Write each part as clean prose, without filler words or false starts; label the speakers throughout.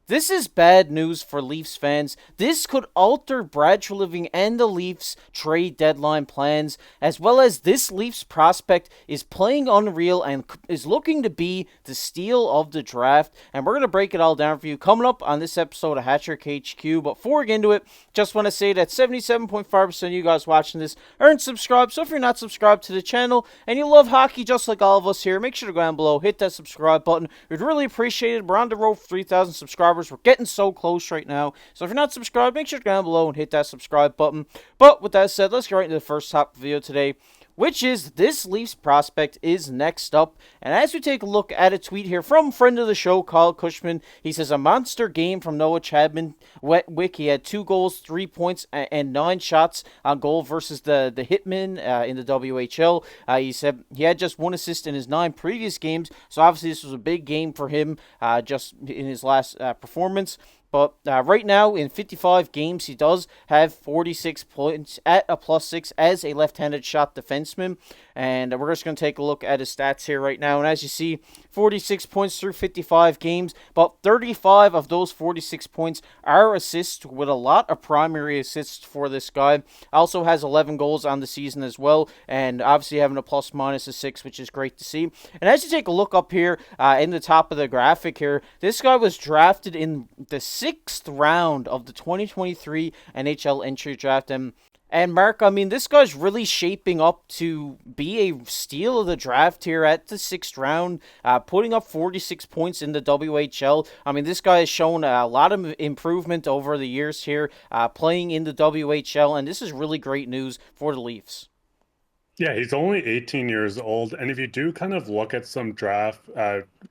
Speaker 1: This is bad news for Leafs fans. This could alter Brad Treliving and the Leafs trade deadline plans, as well as this Leafs prospect is playing unreal and is looking to be the steal of the draft. And we're going to break it all down for you coming up on this episode of Hattrick HQ. But before we get into it, just want to say that 77.5% of you guys watching this aren't subscribed. So if you're not subscribed to the channel and you love hockey just like all of us here, make sure to go down below, hit that subscribe button. We'd really appreciate it. We're on the road for 3,000 subscribers. We're getting so close right now. So if you're not subscribed, make sure to go down below and hit that subscribe button. But with that said, let's get right into the first topic video today, which is this Leafs prospect is next up. And as we take a look at a tweet here from friend of the show, Kyle Cushman, he says, a monster game from Noah Chadwick. He had 2 goals, 3 points, and 9 shots on goal versus the Hitmen in the WHL. He said he had just 1 assist in his 9 previous games, so obviously this was a big game for him just in his last performance. But right now, in 55 games, he does have 46 points at a +6 as a left-handed shot defenseman. And we're just going to take a look at his stats here right now. And as you see, 46 points through 55 games. But 35 of those 46 points are assists, with a lot of primary assists for this guy. Also has 11 goals on the season as well. And obviously having a ± a 6, which is great to see. And as you take a look up here in the top of the graphic here, this guy was drafted in the 6th round of the 2023 NHL entry draft. And Mark, I mean, this guy's really shaping up to be a steal of the draft here at the 6th round, putting up 46 points in the WHL. I mean, this guy has shown a lot of improvement over the years here, playing in the WHL, and this is really great news for the Leafs.
Speaker 2: Yeah, he's only 18 years old. And if you do kind of look at some draft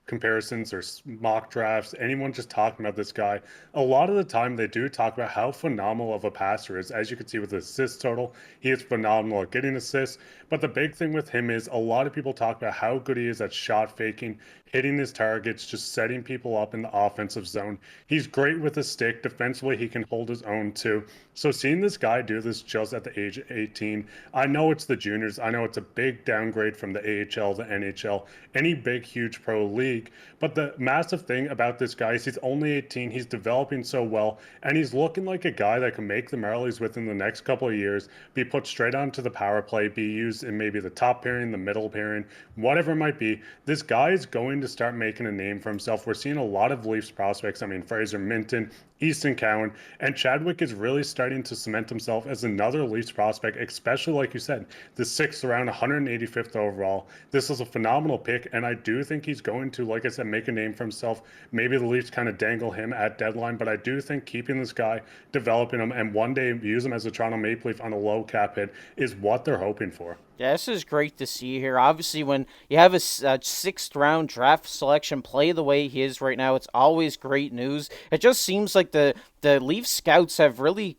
Speaker 2: comparisons or mock drafts, anyone just talking about this guy, a lot of the time they do talk about how phenomenal of a passer is. As you can see with the assist total, he is phenomenal at getting assists. But the big thing with him is a lot of people talk about how good he is at shot faking, hitting his targets, just setting people up in the offensive zone. He's great with a stick. Defensively, he can hold his own too. So seeing this guy do this just at the age of 18, I know it's the juniors. I know it's a big downgrade from the AHL to NHL, any big, huge pro league. But the massive thing about this guy is he's only 18. He's developing so well, and he's looking like a guy that can make the Marlies within the next couple of years, be put straight onto the power play, be used in maybe the top pairing, the middle pairing, whatever it might be. This guy is going to start making a name for himself. We're seeing a lot of Leafs prospects. I mean, Fraser Minton, Easton Cowan, and Chadwick is really starting to cement himself as another Leafs prospect, especially like you said, the 6th round, 185th overall. This is a phenomenal pick, and I do think he's going to, like I said, make a name for himself. Maybe the Leafs kind of dangle him at deadline, but I do think keeping this guy, developing him, and one day use him as a Toronto Maple Leaf on a low cap hit is what they're hoping for.
Speaker 1: Yeah, this is great to see here. Obviously, when you have a 6th round draft selection play the way he is right now, it's always great news. It just seems like the Leafs scouts have really,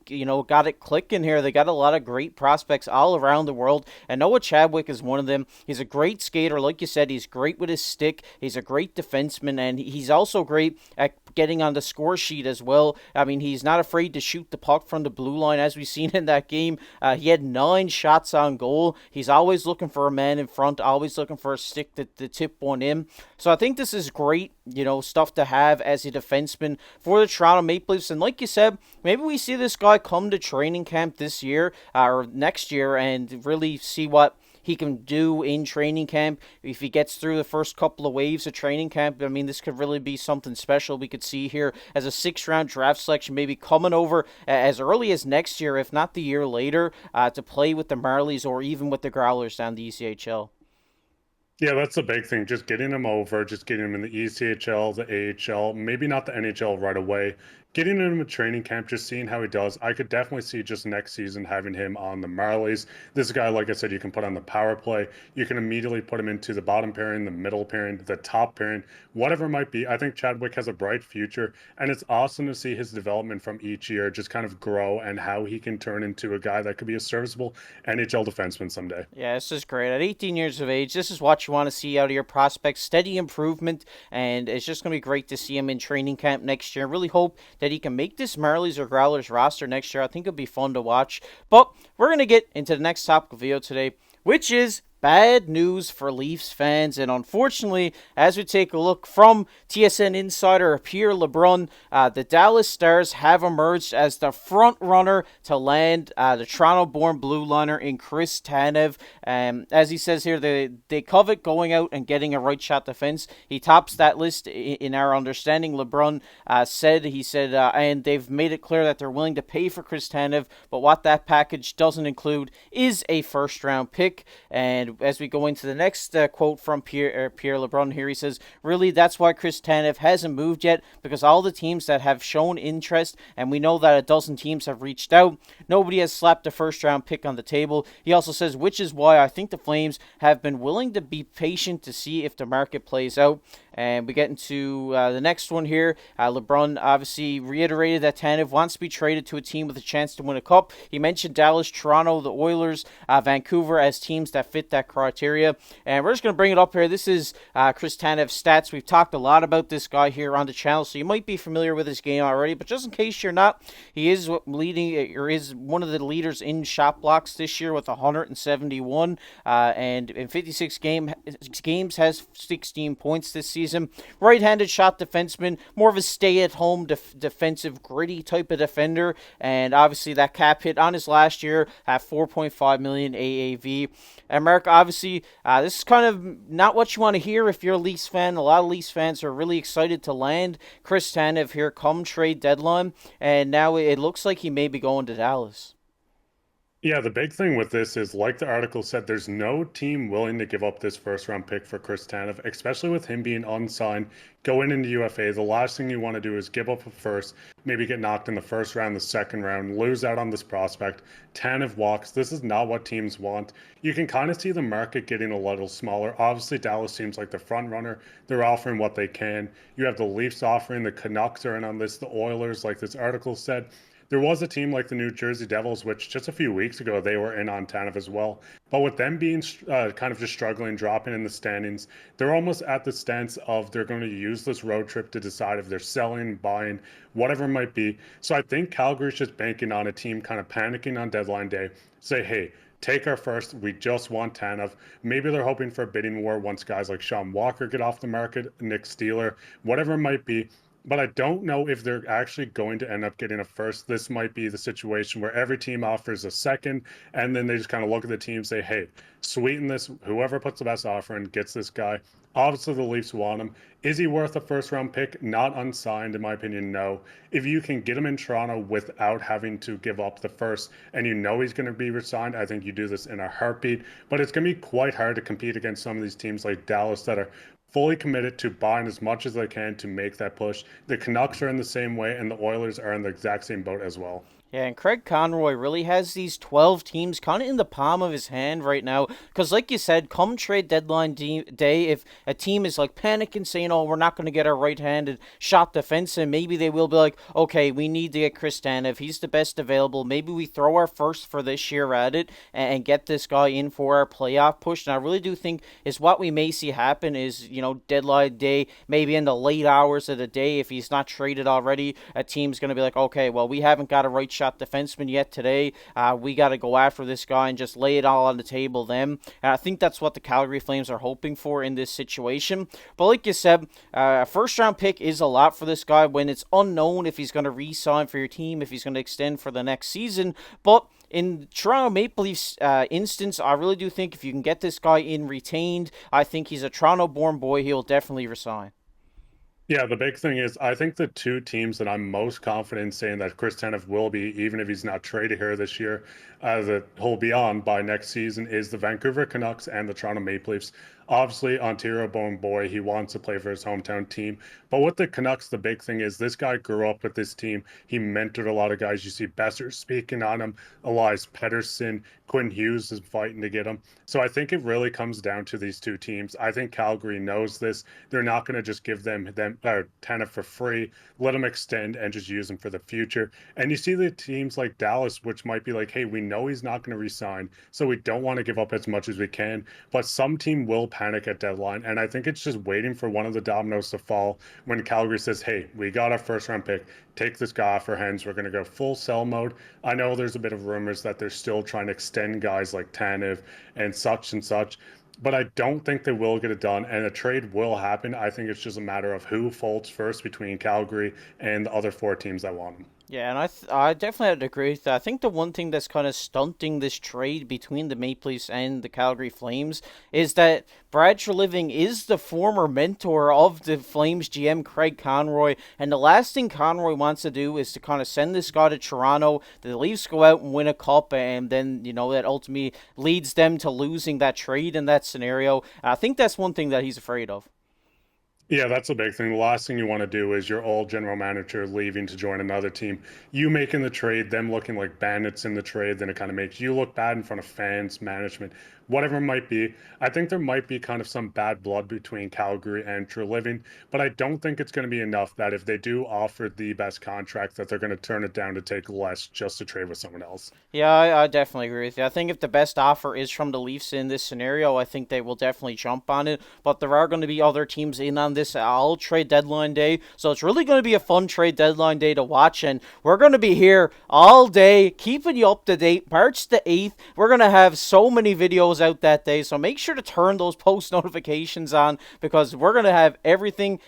Speaker 1: got it clicking here. They got a lot of great prospects all around the world, and Noah Chadwick is one of them. He's a great skater. Like you said, he's great with his stick. He's a great defenseman, and he's also great at getting on the score sheet as well. I mean, he's not afraid to shoot the puck from the blue line, as we've seen in that game. He had 9 shots on goal. He's always looking for a man in front, always looking for a stick to tip one in. So I think this is great, stuff to have as a defenseman for the Toronto Maple Leafs. And like you said, maybe we see this guy come to training camp this year or next year and really see what he can do in training camp. If he gets through the first couple of waves of training camp, I mean, this could really be something special we could see here as a 6th round draft selection, maybe coming over as early as next year, if not the year later, to play with the Marlies or even with the Growlers down the ECHL.
Speaker 2: Yeah, that's the big thing. Just getting him over, just getting him in the ECHL, the AHL, maybe not the NHL right away. Getting him in training camp, just seeing how he does. I could definitely see just next season having him on the Marlies. This guy, like I said, you can put on the power play. You can immediately put him into the bottom pairing, the middle pairing, the top pairing, whatever it might be. I think Chadwick has a bright future, and it's awesome to see his development from each year just kind of grow and how he can turn into a guy that could be a serviceable NHL defenseman someday.
Speaker 1: Yeah, this is great. At 18 years of age, this is what you want to see out of your prospects. Steady improvement, and it's just going to be great to see him in training camp next year. Really hope that he can make this Marlies or Growlers roster next year. I think it'll be fun to watch. But we're going to get into the next topic of video today, which is bad news for Leafs fans, and unfortunately, as we take a look from TSN insider Pierre LeBrun, the Dallas Stars have emerged as the front runner to land the Toronto-born blue liner in Chris Tanev. As he says here, they covet going out and getting a right shot defense. He tops that list in our understanding. LeBrun said, and they've made it clear that they're willing to pay for Chris Tanev, but what that package doesn't include is a first-round pick. And as we go into the next quote from Pierre LeBrun here, he says, really, that's why Chris Tanev hasn't moved yet, because all the teams that have shown interest, and we know that a dozen teams have reached out, nobody has slapped a first-round pick on the table. He also says, which is why I think the Flames have been willing to be patient to see if the market plays out. And we get into the next one here. LeBron obviously reiterated that Tanev wants to be traded to a team with a chance to win a cup. He mentioned Dallas, Toronto, the Oilers, Vancouver as teams that fit that criteria. And we're just going to bring it up here. This is Chris Tanev's stats. We've talked a lot about this guy here on the channel, so you might be familiar with his game already. But just in case you're not, he is is one of the leaders in shot blocks this year with 171, and in 56 games has 16 points this season. Right-handed shot defenseman, more of a stay-at-home defensive, gritty type of defender, and obviously that cap hit on his last year at $4.5 million AAV. And Mark, obviously, this is kind of not what you want to hear if you're a Leafs fan. A lot of Leafs fans are really excited to land Chris Tanev here come trade deadline, and now it looks like he may be going to Dallas.
Speaker 2: Yeah, the big thing with this is, like the article said, there's no team willing to give up this first round pick for Chris Tanev, especially with him being unsigned, going into UFA. The last thing you want to do is give up a first, maybe get knocked in the first round, the second round, lose out on this prospect. Tanev walks. This is not what teams want. You can kind of see the market getting a little smaller. Obviously, Dallas seems like the front runner. They're offering what they can. You have the Leafs offering, the Canucks are in on this, the Oilers, like this article said. There was a team like the New Jersey Devils, which just a few weeks ago, they were in on Tanev as well. But with them being kind of just struggling, dropping in the standings, they're almost at the stance of they're going to use this road trip to decide if they're selling, buying, whatever it might be. So I think Calgary's just banking on a team kind of panicking on deadline day, say, hey, take our first. We just want Tanev. Maybe they're hoping for a bidding war once guys like Sean Walker get off the market, Nick Steeler, whatever it might be. But I don't know if they're actually going to end up getting a first. This might be the situation where every team offers a second, and then they just kind of look at the team and say, hey, sweeten this. Whoever puts the best offer in gets this guy. Obviously, the Leafs want him. Is he worth a first-round pick? Not unsigned, in my opinion, no. If you can get him in Toronto without having to give up the first, and you know he's going to be re-signed, I think you do this in a heartbeat. But it's going to be quite hard to compete against some of these teams like Dallas that are fully committed to buying as much as they can to make that push. The Canucks are in the same way, and the Oilers are in the exact same boat as well.
Speaker 1: Yeah, and Craig Conroy really has these 12 teams kind of in the palm of his hand right now. Because like you said, come trade deadline day, if a team is like panicking, saying, oh, we're not going to get our right-handed shot defense, and maybe they will be like, okay, we need to get Chris Tanev. He's the best available. Maybe we throw our first for this year at it and get this guy in for our playoff push. And I really do think is what we may see happen is, deadline day, maybe in the late hours of the day, if he's not traded already, a team's going to be like, okay, well, we haven't got a right shot defenseman yet today. We got to go after this guy and just lay it all on the table then. And I think that's what the Calgary Flames are hoping for in this situation. But like you said, a first-round pick is a lot for this guy when it's unknown if he's going to re-sign for your team, if he's going to extend for the next season. But in Toronto Maple Leafs instance, I really do think if you can get this guy in retained, I think he's a Toronto-born boy. He'll definitely resign.
Speaker 2: Yeah, the big thing is I think the two teams that I'm most confident in saying that Chris Tanev will be, even if he's not traded here this year, that he'll be on by next season is the Vancouver Canucks and the Toronto Maple Leafs. Obviously, Ontario-born boy, he wants to play for his hometown team. But with the Canucks, the big thing is this guy grew up with this team. He mentored a lot of guys. You see Besser speaking on him, Elias Pettersson, Quinn Hughes is fighting to get him. So I think it really comes down to these two teams. I think Calgary knows this. They're not going to just give them Tanev for free, let them extend and just use them for the future. And you see the teams like Dallas, which might be like, hey, we know he's not going to resign, so we don't want to give up as much as we can. But some team will panic at deadline. And I think it's just waiting for one of the dominoes to fall when Calgary says, hey, we got our first round pick. Take this guy off our hands. We're going to go full sell mode. I know there's a bit of rumors that they're still trying to extend guys like Tanev and such. But I don't think they will get it done, and a trade will happen. I think it's just a matter of who folds first between Calgary and the other four teams that want him.
Speaker 1: Yeah, and I definitely have to agree with that. I think the one thing that's kind of stunting this trade between the Maple Leafs and the Calgary Flames is that Brad Treliving is the former mentor of the Flames GM Craig Conroy, and the last thing Conroy wants to do is to kind of send this guy to Toronto. The Leafs go out and win a cup, and then that ultimately leads them to losing that trade in that scenario. I think that's one thing that he's afraid of.
Speaker 2: Yeah, that's a big thing. The last thing you want to do is your old general manager leaving to join another team. You making the trade, them looking like bandits in the trade, then it kind of makes you look bad in front of fans, management, whatever it might be. I think there might be kind of some bad blood between Calgary and Treliving, but I don't think it's going to be enough that if they do offer the best contract that they're going to turn it down to take less just to trade with someone else.
Speaker 1: Yeah, I definitely agree with you. I think if the best offer is from the Leafs in this scenario, I think they will definitely jump on it. But there are going to be other teams in on this all trade deadline day. So it's really going to be a fun trade deadline day to watch. And we're going to be here all day, keeping you up to date. March the 8th, we're going to have so many videos out that day. So make sure to turn those post notifications on because we're going to have everything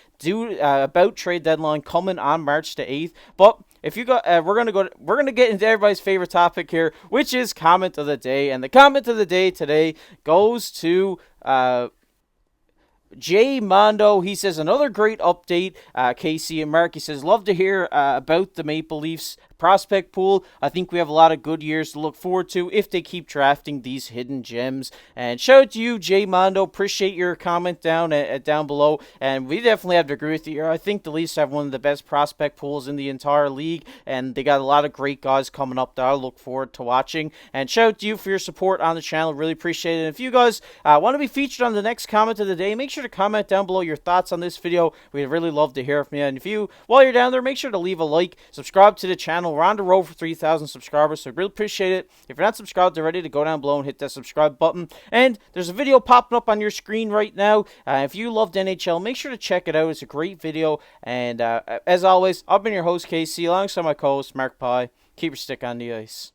Speaker 1: about trade deadline coming on March the 8th. But if you got, we're gonna get into everybody's favorite topic here, which is comment of the day, and the comment of the day today goes to Jay Mondo. He says another great update. KC and Mark. He says love to hear about the Maple Leafs prospect pool. I think we have a lot of good years to look forward to if they keep drafting these hidden gems. And shout out to you, Jay Mondo. Appreciate your comment down below. And we definitely have to agree with you here. I think the Leafs have one of the best prospect pools in the entire league, and they got a lot of great guys coming up that I look forward to watching. And shout out to you for your support on the channel. Really appreciate it. And if you guys want to be featured on the next comment of the day, make sure to comment down below your thoughts on this video. We'd really love to hear from you. And if you, while you're down there, make sure to leave a like, subscribe to the channel. We're on the road for 3,000 subscribers, so I really appreciate it. If you're not subscribed already, to go down below and hit that subscribe button. And there's a video popping up on your screen right now. If you loved NHL, make sure to check it out. It's a great video. And as always, I've been your host, KC, alongside my co-host, Mark Pye. Keep your stick on the ice.